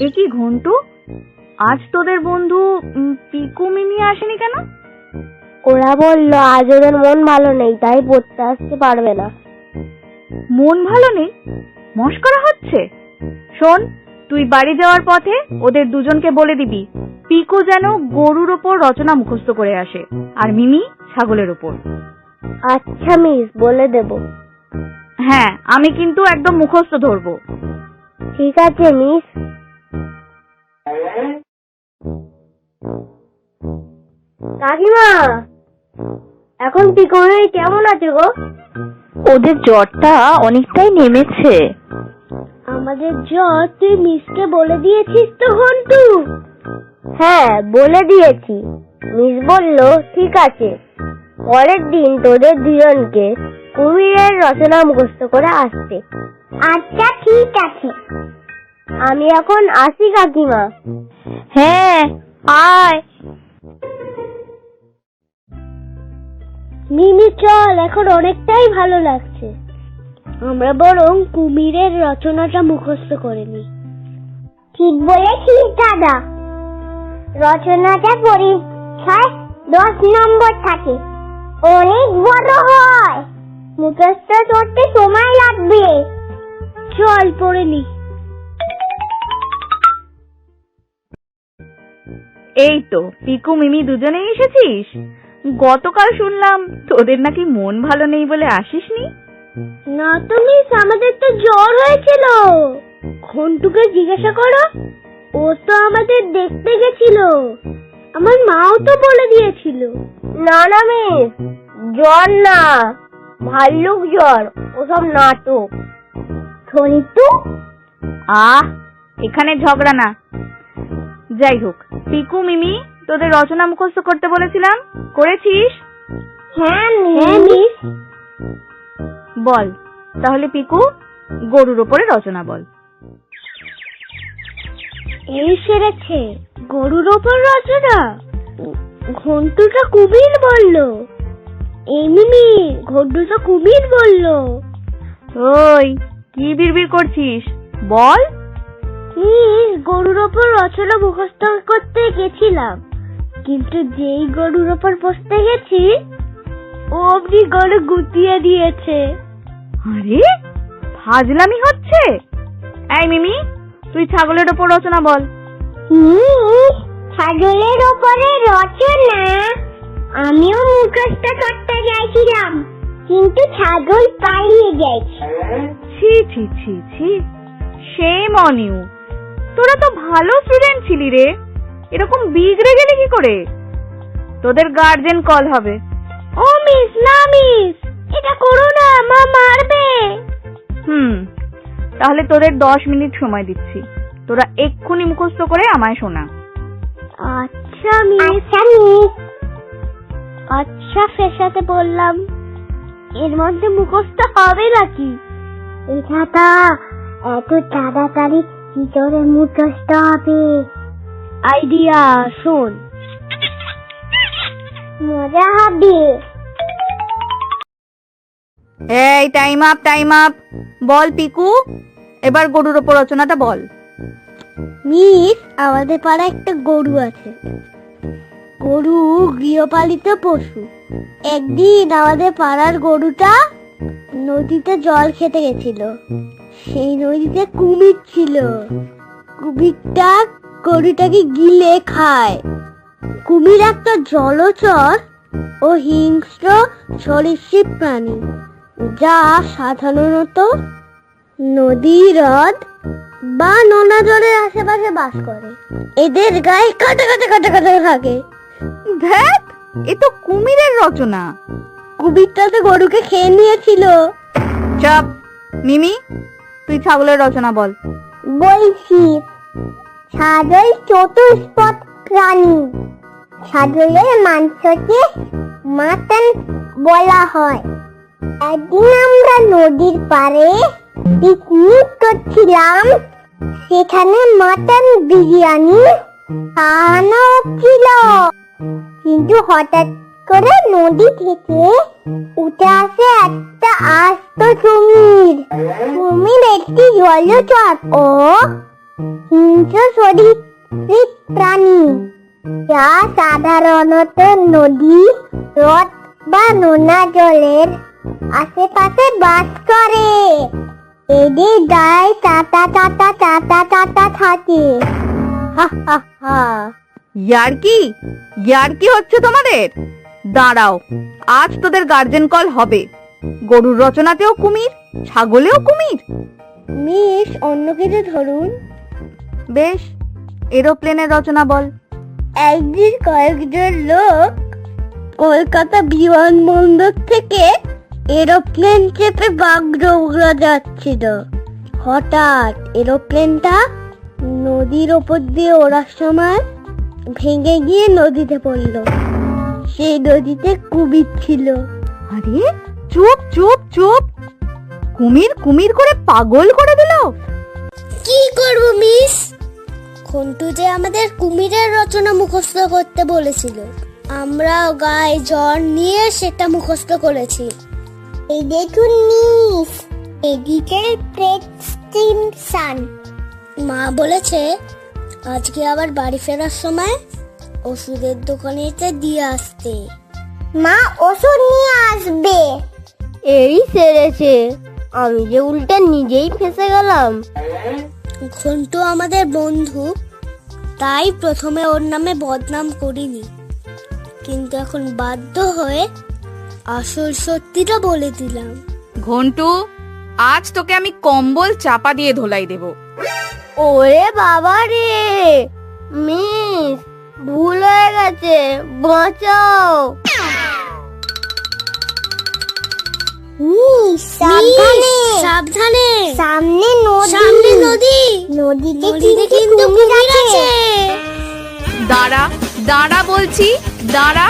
এ কি ঘন্টু, আজ তোদের বন্ধু পিকু মিমি আসেনি কেন? ওরা বললো আজ ওদের মন ভালো নেই, তাই পড়তে আসতে পারবে না। মন ভালো নেই? মস্করা হচ্ছে। শোন, তুই বাড়ি যাওয়ার পথে ওদের দুজনকে বলে দিবি পিকু যেন গরুর ওপর রচনা মুখস্থ করে আসে, আর মিমি ছাগলের ওপর। আচ্ছা মিস, বলে দেব। হ্যাঁ, আমি কিন্তু একদম মুখস্থ ধরবো। ঠিক আছে মিস। কাকিমা, এখন পিকু মিমি কেমন আছে গো? ওদের জ্বরটা অনেকটাই নেমেছে। আমাদের জ্বর তুই মিসকে বলে দিয়েছিস তো ঘন্টু? হ্যাঁ, বলে দিয়েছি। মিস বললো ঠিক আছে, পরের দিন তোদের দুজনকে কুমিরের রচনা মুখস্থ করে আসতে। আচ্ছা ঠিক আছে, আমি এখন আসি কাকিমা। হ্যাঁ আয়। মিমি চল, এখন অনেকটাই ভালো লাগছে। আমরা বরং কুমিরের রচনাটা মুখস্থ করে নিই। ঠিক বলেছিস দাদা, রচনাটা পরীক্ষায় 10 নম্বর থাকে, অনেক বড় হয়, মুখস্থ করতে সময় লাগবে। চল পড়ে নি। এই তো পিকু মিমি দুজনেই এসেছিস। গতকাল শুনলাম তোদের নাকি মন ভালো নেই বলে আসিসনি। না তো মিস, আমাদের তো জ্বর হয়েছিল। ঘন্টুকে জিজ্ঞাসা করো, ও তো আমাদের দেখতে গেছিল। আমার মাও তো বলে দিয়েছিল। না না মিস, জ্বর না, ভাল্লুক জ্বর, ওসব নাটক। তো এখানে ঝগড়া না। যাই হোক, পিকু মিমি তোদের রচনা মুখস্থ করতে বলেছিলাম, করেছিস? হ্যাঁ মিস। বল তাহলে পিকু, গরুর ওপরে রচনা বল। এই সেরেছে, গরুর ওপর রচনা। ঘন্টুটা কুমির বললো। এই মিমি, ঘন্টুটা কুমির বললো। ওই কি বিড়বিড় করছিস, বল। গরুর ওপর রচনা মুখস্থ করতে গেছিলাম, কিন্তু যেই গরুর ওপর বসতে গেছি ও অমনি গরু গুটিয়ে দিয়েছে। আরে ফাজলামি হচ্ছে। এই মিমি, তুই ছাগলের ওপর রচনা বল। ছাগলের ওপরে রচনা আমিও মুখস্থ করতে যাইছিলাম, কিন্তু ছাগল পালিয়ে গেছে। ছি ছি ছি ছি, shame on you। তোরা তো ভালো স্টুডেন্ট ছিলি রে, এরকম বিগড়ে গেলি কি করে? তোদের গার্জেন কল হবে। ও মিস, না মিস, এটা করো না, মা মারবে। তাহলে তোদের 10 মিনিট সময় দিচ্ছি, তোরা এক্ষুনি মুখস্থ করে আমায় শোনা। আচ্ছা মিস। আচ্ছা ফেসাতে বললাম, এর মধ্যে মুখস্থ হবে নাকি? এটা এত তাড়াতাড়ি কি করে মুখস্থ হবে? আইডিয়া, শোন, মজা হবে। এই টাইম আপ, টাইম আপ। বল পিকু, এবার গরুর ওপর রচনাটা বল। মিস, আমাদের পাড়ায় একটা গরু আছে। গরু গৃহপালিত পশু। একদিন আমাদের পাড়ার গরুটা নদীতে জল খেতে গেছিল। সেই নদীতে কুমির ছিল। কুমিরটা গরুটাকে গিলে খায়। কুমির একটা জলচর ও হিংস্র সরীসৃপ প্রাণী, যা সাধারণত নদী, হ্রদ বা নোনা জলের আশেপাশে বাস করে। এদের গায়ে কাটা কাটা কাটা কাটা থাকে। ধ্যাৎ, এ তো কুমিরের রচনা। কুমিরটা তো গরুকে খেয়ে নিয়েছিল। চুপ। মিমি, তুই ছাগলের রচনা বল। বলছি, ছাগল চতুষ্পদ প্রাণী। ছাগলের মাংসকে মাটন বলা হয়। একদিন আমরা নদীর পাড়ে পিকনিক করছিলাম, সেখানে মাটন বিরিয়ানি খাওয়ানো হচ্ছিল। কিন্তু হঠাৎ করে নদী থেকে উঠে আসে একটা আস্ত কুমির। কুমির একটি জলচর ও হিংস্র সরীসৃপ প্রাণী, যা সাধারণত নদী, হ্রদ বা নোনা জলের আশেপাশে বাস করে। এদের গায়ে চাটা চাটা চাটা চাটা থাকে। হা হা হা। ইয়ার্কি হচ্ছে তোমাদের? দাঁড়াও, আজ তোদের গার্জেন কল হবে। গরুর রচনাতেও কুমির, ছাগলেও কুমির। মিস, অন্য কিছু ধরুন। বেশ, এরোপ্লেনের রচনা বল। একদিন কয়েকজন লোক কলকাতা বিমানবন্দর থেকে এরোপ্লেন চেপে বাগডোগরা যাচ্ছিল। হঠাৎ এরোপ্লেনটা নদীর ওপর দিয়ে ওড়ার সময় ভেঙে গিয়ে নদীতে পড়ল। সেই নদীতে কুমির ছিল। আরে চুপ চুপ চুপ, কুমির করে পাগল করে দিল। কি করব মিস? খন্টু যে আমাদের কুমিরের রচনা মুখস্থ করতে বলেছিল, আমরাও গায়ে জ্বর নিয়ে সেটা মুখস্থ করেছি। এই দেখুন মিস, এডিটের প্রেসক্রিপশন। মা বলেছে আজকে আবার বাড়ি ফেরার সময় ওষুধের দোকানেতে দিয়ে আসতে। মা ওষুধ নিয়ে আসবে। এই সেরেছে, আমি যে উল্টে নিজেই ফেঁসে গেলাম। ঘন্টু আমাদের বন্ধু, তাই প্রথমে ওর নামে বদনাম করিনি, কিন্তু এখন বাধ্য হয়ে আসল সত্যিটা বলে দিলাম। ঘন্টু, আজ তোকে আমি কম্বল চাপা দিয়ে ধোলাই দেব। ওরে বাবা রে, মিস ভুল হয়ে গেছে, বাঁচাও। সাবধানে সাবধানে, সামনে নদী, নদীতে কিন্তু কুমির আছে। দাঁড়া বলছি, দাঁড়া।